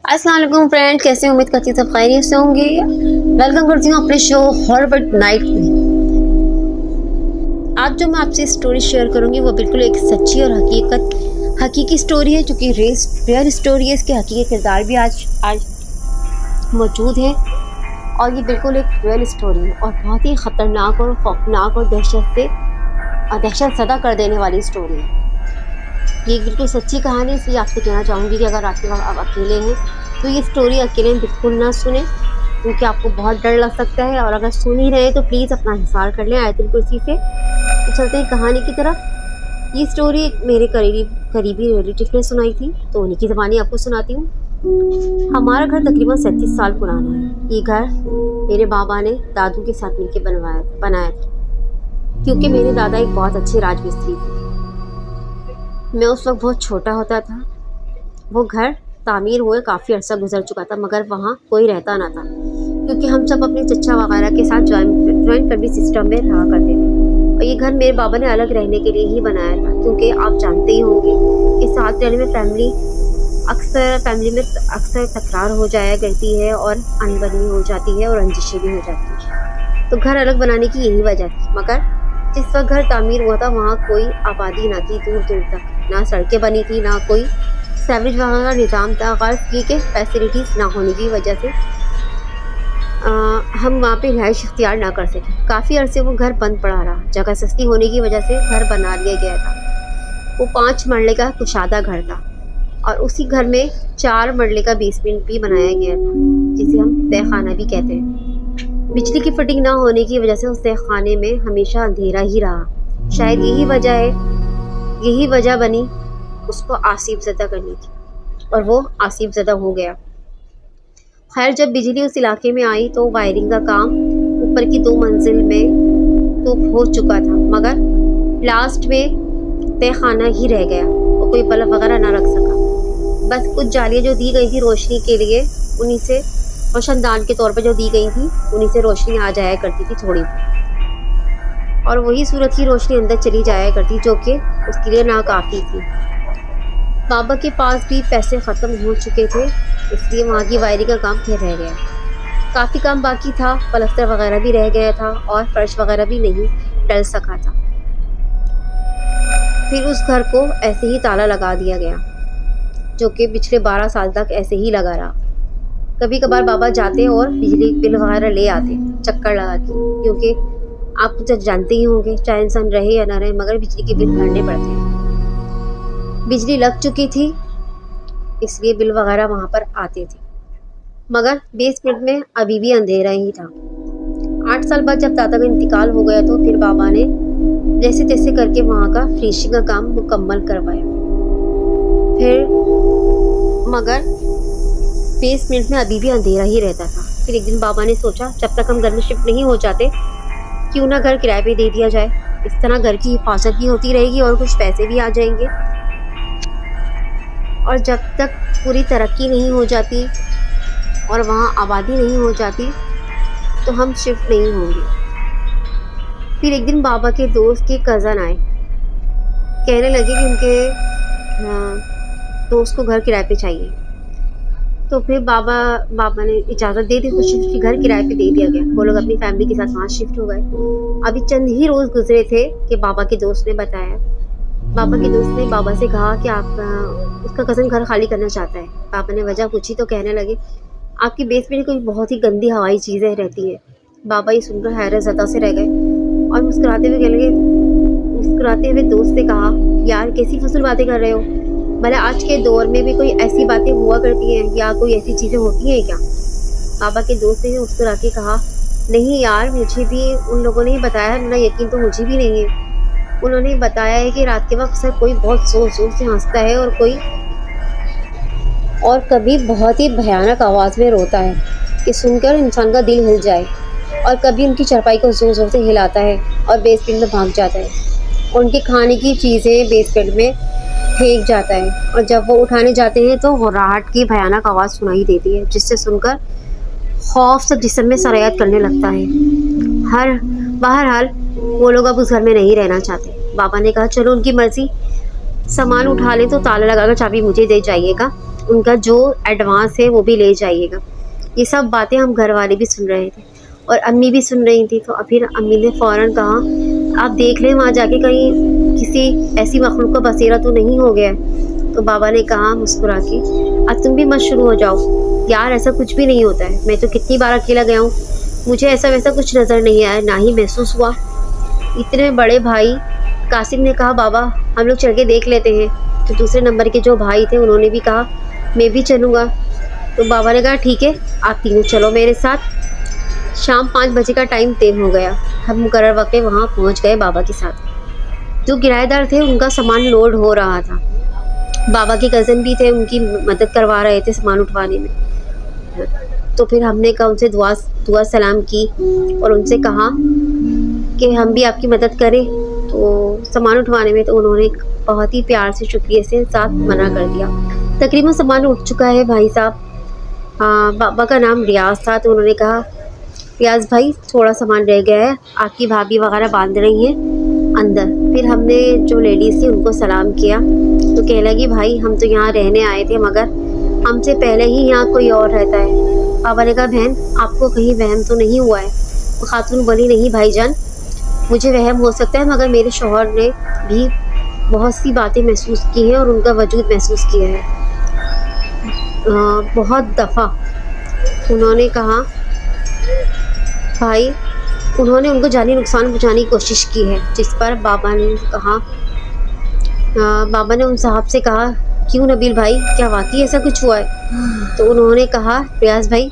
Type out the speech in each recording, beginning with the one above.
अस्सलाम वालेकुम फ्रेंड, कैसे उम्मीद करती हूँ सब खैरियत से होंगे। वेलकम करती हूँ अपने शो हॉरर नाइट में। आज जो मैं आपसे स्टोरी शेयर करूँगी वो बिल्कुल एक सच्ची और हकीकी स्टोरी है, जो कि रियल स्टोरी है। इसके हकीकी किरदार भी आज मौजूद हैं और ये बिल्कुल एक रियल स्टोरी है और बहुत ही ख़तरनाक और खौफनाक और दहशत ज़दा कर देने वाली स्टोरी है। ये बिल्कुल सच्ची कहानी, इसलिए आपसे कहना चाहूँगी कि अगर रात में आप अकेले हैं तो ये स्टोरी अकेले में बिल्कुल ना सुने, क्योंकि आपको बहुत डर लग सकता है। और अगर सुन ही रहे तो प्लीज़ अपना हिसार कर लें आयतुल कुर्सी से। तो चलते हैं कहानी की तरफ। ये स्टोरी मेरे करीबी रिलेटिव ने सुनाई थी, तो उन्हीं की ज़बानी आपको सुनाती हूँ। हमारा घर तकरीबन 37 साल पुराना है। ये घर मेरे बाबा ने दादू के साथ मिलकर बनाया था, क्योंकि मेरे दादा एक बहुत अच्छे राजमिस्त्री थे। मैं उस वक्त बहुत छोटा होता था। वो घर तामीर हुए काफ़ी अर्सा गुजर चुका था, मगर वहाँ कोई रहता ना था, क्योंकि हम सब अपने चचा वगैरह के साथ जॉइंट फैमिली सिस्टम में रहा करते थे। और ये घर मेरे बाबा ने अलग रहने के लिए ही बनाया था, क्योंकि आप जानते ही होंगे कि साथ रहने में फैमिली में अक्सर तकरार हो जाया करती है और अनबनी हो जाती है और रंजिशें भी हो जाती है। तो घर अलग बनाने की यही वजह थी। मगर जिस वक्त घर तामीर हुआ था वहाँ कोई आबादी ना थी, दूर दूर तक ना सड़कें बनी थी, ना कोई सेवरेज वगैरह का निज़ाम था। गर्ल्स की फैसिलिटीज़ ना होने की वजह से हम वहाँ पे रिहाइश इख्तियार ना कर सके। काफ़ी अरसे वो घर बंद पड़ा रहा। जगह सस्ती होने की वजह से घर बना लिया गया था। वो 5 मरले का कुशादा घर था और उसी घर में 4 मरले का बेसमेंट भी बनाया गया था, जिसे हम तहखाना भी कहते हैं। बिजली की फिटिंग ना होने की वजह से उस तहखाने में हमेशा अंधेरा ही रहा। शायद यही वजह बनी उसको आसिफ ज़दा करने की, और वो आसिफ ज़दा हो गया। खैर, जब बिजली उस इलाके में आई तो वायरिंग का काम ऊपर की 2 मंजिल में तो हो चुका था, मगर लास्ट में तहखाना ही रह गया और कोई बल्ब वगैरह ना रख सका। बस कुछ जालियाँ जो दी गई थी रोशनी के लिए, उन्हीं से रोशनदान के तौर पर जो दी गई थी, उन्हीं से रोशनी आ जाया करती थी थोड़ी, और वही सूरज की रोशनी अंदर चली जाया करती, जो कि उसके लिए नाकाफ़ी थी। बाबा के पास भी पैसे ख़त्म हो चुके थे, इसलिए वहाँ की वायरिंग का काम फिर रह गया। काफ़ी काम बाकी था, पलस्तर वगैरह भी रह गया था और फर्श वगैरह भी नहीं डल सका था। फिर उस घर को ऐसे ही ताला लगा दिया गया, जो कि पिछले 12 साल तक ऐसे ही लगा रहा। कभी कभार बाबा जाते और बिजली बिल वगैरह ले आते चक्कर लगा के, क्योंकि आप तो जानते ही होंगे चाहे इंसान रहे या ना रहे, मगर बिजली के बिल भरने पड़ते हैं। बिजली लग चुकी थी, इसलिए बिल वगैरह वहाँ पर आते थे, मगर बेसमेंट में अभी भी अंधेरा ही था। 8 साल बाद जब दादा का इंतकाल हो गया तो फिर बाबा ने जैसे तैसे करके वहाँ का फिनिशिंग का काम मुकम्मल करवाया। फिर मगर बेसमेंट में अभी भी अंधेरा ही रहता था। फिर एक दिन बाबा ने सोचा, जब तक हम घर में शिफ्ट नहीं हो जाते, क्यों ना घर किराए पे दे दिया जाए। इस तरह घर की हिफाजत भी होती रहेगी और कुछ पैसे भी आ जाएंगे, और जब तक पूरी तरक्की नहीं हो जाती और वहाँ आबादी नहीं हो जाती तो हम शिफ्ट नहीं होंगे। फिर एक दिन बाबा के दोस्त के कज़न आए, कहने लगे कि उनके दोस्त को घर किराए पे चाहिए। तो फिर बाबा ने इजाज़त दे दी, तो शिफ्ट घर किराए पे दे दिया गया। वो लोग अपनी फैमिली के साथ वहाँ शिफ्ट हो गए। अभी चंद ही रोज़ गुजरे थे कि बाबा के दोस्त ने बताया। बाबा के दोस्त ने बाबा से कहा कि उसका कज़न घर खाली करना चाहता है। बाबा ने वजह पूछी तो कहने लगे, आपकी बेसमेंट में कोई बहुत ही गंदी हवाई चीज़ें रहती है। बाबा ये सुनकर हैरत ज़दा से रह गए और मुस्कुराते हुए दोस्त से कहा, यार कैसी फजूल बातें कर रहे हो, भला आज के दौर में भी कोई ऐसी बातें हुआ करती हैं या कोई ऐसी चीज़ें होती हैं क्या? बाबा के दोस्त ने मुस्कुरा के कहा, नहीं यार, मुझे भी उन लोगों ने ही बताया, मेरा यकीन तो मुझे भी नहीं है। उन्होंने बताया है कि रात के वक्त सर कोई बहुत ज़ोर ज़ोर से हंसता है और कभी बहुत ही भयानक आवाज़ में रोता है कि सुनकर इंसान का दिल हिल जाए, और कभी उनकी चारपाई को ज़ोर ज़ोर से हिलाता है और बेसमेंट में भाग जाता है। उनके खाने की चीज़ें बेसमेंट में फेंक जाता है, और जब वो उठाने जाते हैं तो घुर्राहट की भयानक आवाज़ सुनाई देती है, जिससे सुनकर खौफ से जिस्म में सरायत करने लगता है। बहरहाल वो लोग अब उस घर में नहीं रहना चाहते। बाबा ने कहा, चलो उनकी मर्ज़ी, सामान उठा लें तो ताला लगाकर चाबी मुझे दे जाइएगा, उनका जो एडवांस है वो भी ले जाइएगा। ये सब बातें हम घर वाले भी सुन रहे थे और अम्मी भी सुन रही थी। तो फिर अम्मी ने फ़ौरन कहा आप देख लें वहाँ जाके कहीं किसी ऐसी मखलूक का बसेरा तो नहीं हो गया। तो बाबा ने कहा मुस्कुरा के, अब तुम भी मत शुरू हो जाओ यार, ऐसा कुछ भी नहीं होता है। मैं तो कितनी बार अकेला गया हूँ, मुझे ऐसा वैसा कुछ नज़र नहीं आया, ना ही महसूस हुआ। इतने बड़े भाई कासिम ने कहा बाबा हम लोग चल के देख लेते हैं। तो दूसरे नंबर के जो भाई थे उन्होंने भी कहा मैं भी चलूँगा। तो बाबा ने कहा ठीक है आप तीनों चलो मेरे साथ। शाम 5 बजे का टाइम तय हो गया। हम मुकर्रर वक्त पे वहाँ पहुँच गए बाबा के साथ। जो किराएदार थे उनका सामान लोड हो रहा था। बाबा के कज़न भी थे, उनकी मदद करवा रहे थे सामान उठवाने में। तो फिर हमने कहा उनसे दुआ सलाम की और उनसे कहा कि हम भी आपकी मदद करें तो सामान उठवाने में। तो उन्होंने बहुत ही प्यार से शुक्रिया से साथ मना कर दिया। तकरीबन सामान उठ चुका है भाई साहब। बाबा का नाम रियाज था। तो उन्होंने कहा रियाज भाई थोड़ा सामान रह गया है, आपकी भाभी वगैरह बांध रही हैं अंदर। फिर हमने जो लेडीज़ थी उनको सलाम किया। तो कहने लगी भाई हम तो यहाँ रहने आए थे मगर हमसे पहले ही यहाँ कोई और रहता है। बाबा ने कहा बहन आपको कहीं वहम तो नहीं हुआ है? वो खातून बोली नहीं भाईजान मुझे वहम हो सकता है मगर मेरे शौहर ने भी बहुत सी बातें महसूस की हैं और उनका वजूद महसूस किया है। बहुत दफ़ा उन्होंने कहा भाई उन्होंने उनको जानी नुकसान पहुँचाने की कोशिश की है। जिस पर बाबा ने कहा बाबा ने उन साहब से कहा क्यों नबील भाई क्या वाकई ऐसा कुछ हुआ है? तो उन्होंने कहा रियाज भाई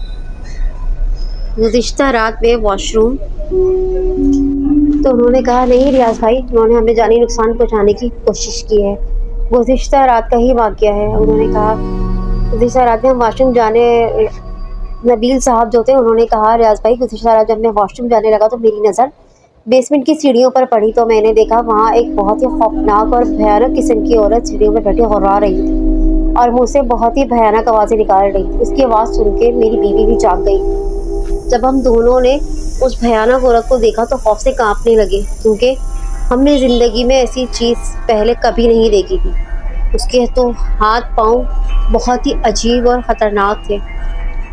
गुज़िश्ता रात में वॉशरूम। तो उन्होंने कहा नहीं रियाज भाई उन्होंने हमें जानी नुकसान पहुंचाने की कोशिश की है, गुज़िश्ता रात का ही वाक़या है। उन्होंने कहा गुज़िश्ता रात में हम वॉशरूम जाने, नबील साहब जो थे उन्होंने कहा रियाज भाई गुज़िश्ता रात जब मैं वॉशरूम जाने लगा तो मेरी नज़र बेसमेंट की सीढ़ियों पर पड़ी। तो मैंने देखा वहाँ एक बहुत ही खौफनाक और भयानक किस्म की औरत सीढ़ियों पर बैठी गुर्रा रही थी और मुँह से बहुत ही भयानक आवाज़ें निकाल रही थी। उसकी आवाज़ सुन के मेरी बीवी भी जाग गई। जब हम दोनों ने उस भयानक औरत को देखा तो खौफ से कांपने लगे क्योंकि हमने ज़िंदगी में ऐसी चीज़ पहले कभी नहीं देखी थी। उसके तो हाथ पाँव बहुत ही अजीब और ख़तरनाक थे,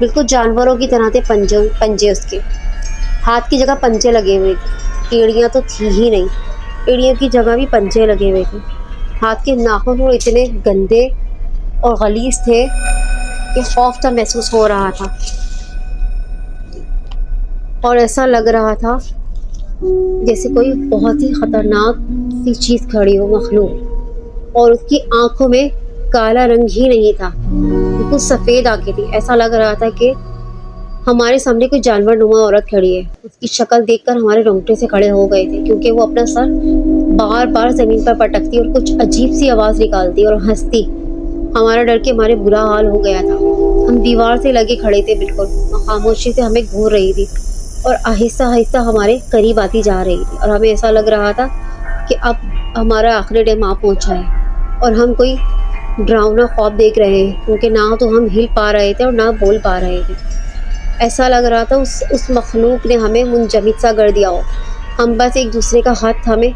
बिल्कुल जानवरों की तरह थे। पंजे उसके हाथ की जगह पंजे लगे हुए थे, एड़ियाँ तो थी ही नहीं, एड़ियों की जगह भी पंजे लगे हुए थे। हाथ के नाखून इतने गंदे और गलीज़ थे कि खौफ सा महसूस हो रहा था और ऐसा लग रहा था जैसे कोई बहुत ही ख़तरनाक सी चीज़ खड़ी हो मखलूक। और उसकी आँखों में काला रंग ही नहीं था, बिल्कुल सफ़ेद आँखें थी। ऐसा लग रहा था कि हमारे सामने कोई जानवर नुमा औरत खड़ी है। उसकी शक्ल देखकर हमारे रोंगटे से खड़े हो गए थे क्योंकि वो अपना सर बार बार ज़मीन पर पटकती और कुछ अजीब सी आवाज़ निकालती और हंसती। हमारा डर के हमारे बुरा हाल हो गया था। हम दीवार से लगे खड़े थे, बिल्कुल खामोशी से हमें घूर रही थी और आहिस्ता आहिस्ता हमारे करीब आती जा रही थी। और हमें ऐसा लग रहा था कि अब हमारा आखिरी टाइम आ पहुँचा है और हम कोई डरावना ख्वाब देख रहे हैं क्योंकि ना तो हम हिल पा रहे थे और ना बोल पा रहे थे। ऐसा लग रहा था उस मखलूक ने हमें मुंजमद सा कर दिया हो। हम बस एक दूसरे का हाथ थामे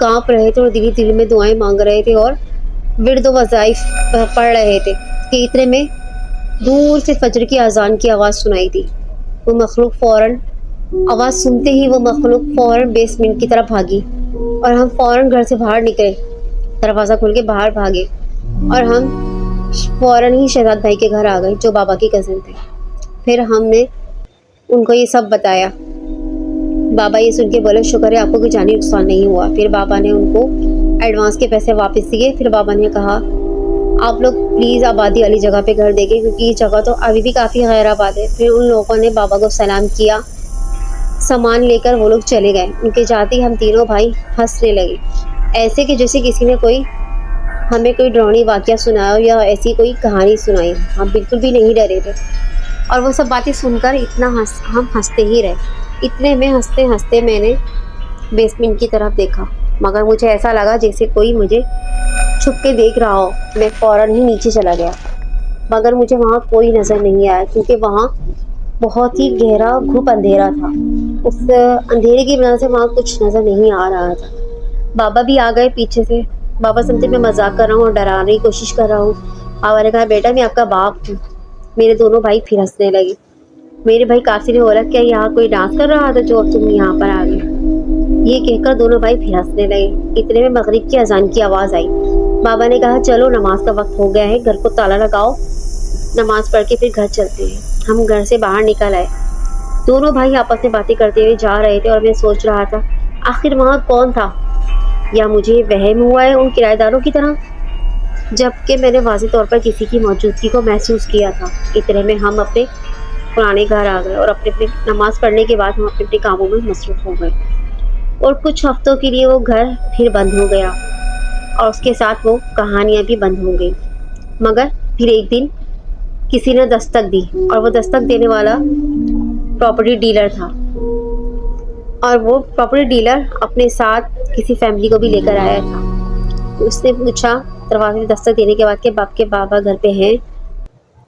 काँप रहे थे और दिल में दुआएं मांग रहे थे और विर्द वज़ाइफ पढ़ रहे थे कि इतने में दूर से फजर की अजान की आवाज़ सुनाई दी। वो मखलूक फ़ौरन आवाज़ सुनते ही वो मखलूक फ़ौरन बेसमेंट की तरफ भागी और हम फ़ौरन घर से बाहर निकले, दरवाज़ा खोल के बाहर भागे और हम फ़ौरन ही शहजाद भाई के घर आ गए जो बाबा के कज़न थे। फिर हमने उनको ये सब बताया। बाबा ये सुन के बोले शुक्र है आपको कोई जानी नुकसान नहीं हुआ। फिर बाबा ने उनको एडवांस के पैसे वापस दिए। फिर बाबा ने कहा आप लोग प्लीज़ आबादी वाली जगह पे घर देखें क्योंकि ये जगह तो अभी भी काफ़ी गैर आबाद है। फिर उन लोगों ने बाबा को सलाम किया, सामान लेकर वो लोग चले गए। उनके जाते ही हम तीनों भाई हंसने लगे, ऐसे कि जैसे किसी ने हमें कोई डरावनी वाक़या सुनाया या ऐसी कोई कहानी सुनाई। हम बिल्कुल भी नहीं डरे थे और वो सब बातें सुनकर हम हंसते ही रहे। इतने में हंसते हंसते मैंने बेसमेंट की तरफ देखा मगर मुझे ऐसा लगा जैसे कोई मुझे छुप के देख रहा हो। मैं फ़ौरन ही नीचे चला गया मगर मुझे वहाँ कोई नज़र नहीं आया क्योंकि वहाँ बहुत ही गहरा घुप अंधेरा था। उस अंधेरे की वजह से वहाँ कुछ नज़र नहीं आ रहा था। बाबा भी आ गए पीछे से। बाबा समझे मैं मजाक कर रहा हूँ और डराने की कोशिश कर रहा हूँ पापा ने कहा बेटा मैं आपका बाप हूँ। मेरे दोनों भाई फिर हंसने लगे। मेरे भाई कासिर ने बोला क्या यहाँ कोई डांस कर रहा था जो अब तुम यहाँ पर आ गए? ये कहकर दोनों भाई फिर हंसने लगे। इतने में मगरिब की अजान की आवाज़ आई। बाबा ने कहा चलो नमाज का वक्त हो गया है, घर को ताला लगाओ, नमाज पढ़ के फिर घर चलते हैं। हम घर से बाहर निकल आए। दोनों भाई आपस में बातें करते हुए जा रहे थे और मैं सोच रहा था आखिर वहाँ कौन था, या मुझे वहम हुआ है उन किराएदारों की तरह, जबकि मैंने वाज़ेह तौर पर किसी की मौजूदगी को महसूस किया था। इतने में हम अपने पुराने घर आ गए और अपने अपने नमाज पढ़ने के बाद हम अपने अपने कामों में मसरूफ़ हो गए और कुछ हफ्तों के लिए वो घर फिर बंद हो गया और उसके साथ वो कहानियाँ भी बंद हो गई। मगर फिर एक दिन किसी ने दस्तक दी और वो दस्तक देने वाला प्रॉपर्टी डीलर था और वो प्रॉपर्टी डीलर अपने साथ किसी फैमिली को भी लेकर आया था। उसने पूछा दरवाजे में दस्तक देने के बाद कि बाप के बाबा घर पे हैं?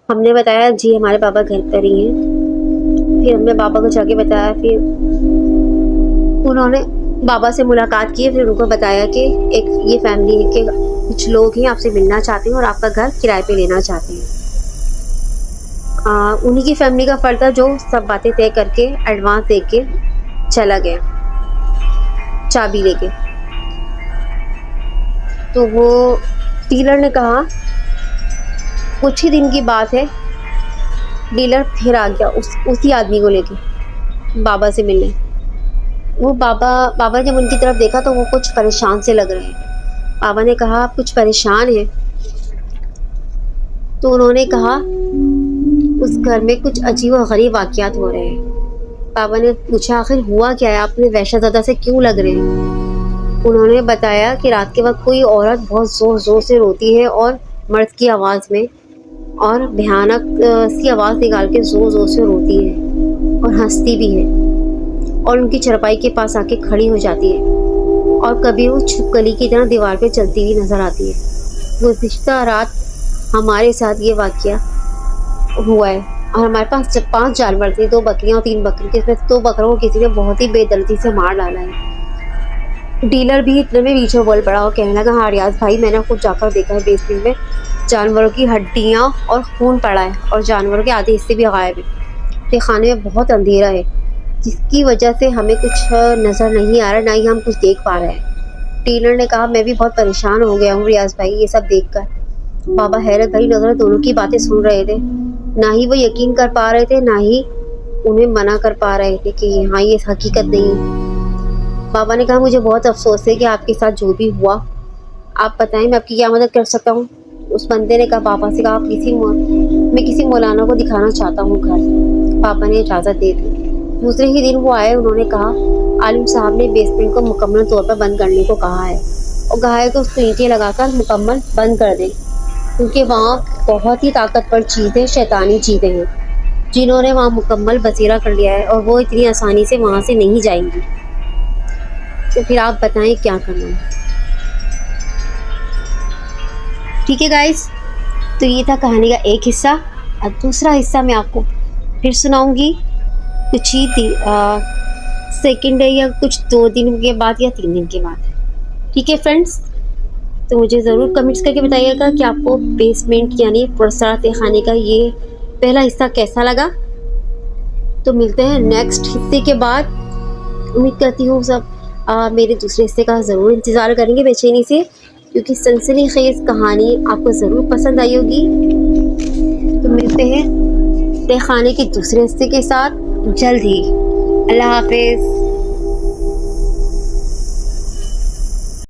हमने बताया जी हमारे बाबा घर पर ही हैं। फिर हमने बाबा को जाके बताया, फिर उन्होंने बाबा से मुलाकात की। फिर उनको बताया कि एक ये फैमिली के कुछ लोग हैं आपसे मिलना चाहते हैं और आपका घर किराए पे लेना चाहते हैं। उन्हीं की फैमिली का फ़र्द था जो सब बातें तय करके एडवांस दे के चला गया चाबी लेके। तो वो डीलर ने कहा कुछ ही दिन की बात है, डीलर फिर आ गया उसी आदमी को लेके बाबा से मिलने। वो बाबा जब उनकी तरफ देखा तो वो कुछ परेशान से लग रहे हैं। बाबा ने कहा आप कुछ परेशान हैं? तो उन्होंने कहा उस घर में कुछ अजीब और गरीब वाक़यात हो रहे हैं। बाबा ने पूछा आखिर हुआ क्या है, आपने वहशतज़दा से क्यों लग रहे हैं? उन्होंने बताया कि रात के वक्त कोई औरत बहुत ज़ोर ज़ोर से रोती है और मर्द की आवाज़ में, और भयानक सी आवाज़ निकाल के ज़ोर ज़ोर से रोती है और हंसती भी है और उनकी चरपाई के पास आके खड़ी हो जाती है और कभी वो छिपकली की तरह दीवार पे चलती हुई नज़र आती है। गुज़िश्ता रात हमारे साथ ये वाक़या हुआ है और हमारे पास 5 जानवर थे, 2 बकरियां और 3 बकरी, जिसमें 2 बकरों को किसी ने बहुत ही बेदर्दी से मार डाला है। डीलर भी इतने में बीच में बोल पड़ा और कहने लगा हाँ रियाज भाई मैंने खुद जाकर देखा है, बेसमेंट में जानवरों की हड्डियाँ और खून पड़ा है और जानवरों के आधे हिस्से भी गायब है। तो खाने में बहुत अंधेरा है जिसकी वजह से हमें कुछ नज़र नहीं आ रहा, ना ही हम कुछ देख पा रहे हैं। डीलर ने कहा मैं भी बहुत परेशान हो गया हूँ रियाज भाई ये सब देखकर। बाबा हैरत भरी नज़र दोनों की बातें सुन रहे थे, ना ही वो यकीन कर पा रहे थे ना ही उन्हें मना कर पा रहे थे कि हाँ ये हकीकत नहीं है। बाबा ने कहा मुझे बहुत अफसोस है कि आपके साथ जो भी हुआ, आप बताएं मैं आपकी क्या मदद कर सकता हूँ? उस बंदे ने कहा पापा से कहा मैं किसी मौलाना को दिखाना चाहता हूँ घर। पापा ने इजाज़त दे दी। दूसरे ही दिन वो आए, उन्होंने कहा आलिम साहब ने बेसमेंट को मुकम्मल तौर पर बंद करने को कहा है और कहा है कि उसको ईंटें लगाकर मुकम्मल बंद कर दें, क्योंकि वहाँ बहुत ही ताकतवर चीज़ें, शैतानी चीज़ें हैं जिन्होंने वहाँ मुकम्मल बसेरा कर लिया है और वो इतनी आसानी से वहाँ से नहीं जाएंगी। तो फिर आप बताएं क्या करना है। ठीक है गाइस, तो ये था कहानी का एक हिस्सा। और दूसरा हिस्सा मैं आपको फिर सुनाऊंगी कुछ ही सेकेंड डे या कुछ 2 दिन के बाद या 3 दिन के बाद। ठीक है फ्रेंड्स, तो मुझे ज़रूर कमेंट्स करके बताइएगा कि आपको बेसमेंट यानी पुरसरा तहखाने का ये पहला हिस्सा कैसा लगा। तो मिलते हैं नेक्स्ट हिस्से के बाद। उम्मीद करती हूँ सब मेरे दूसरे हिस्से का ज़रूर इंतज़ार करेंगे बेचैनी से, क्योंकि सनसनीखेज़ कहानी आपको ज़रूर पसंद आई होगी। तो मिलते हैं तहखाने के दूसरे हिस्से के साथ जल्द ही। अल्लाह हाफिज़।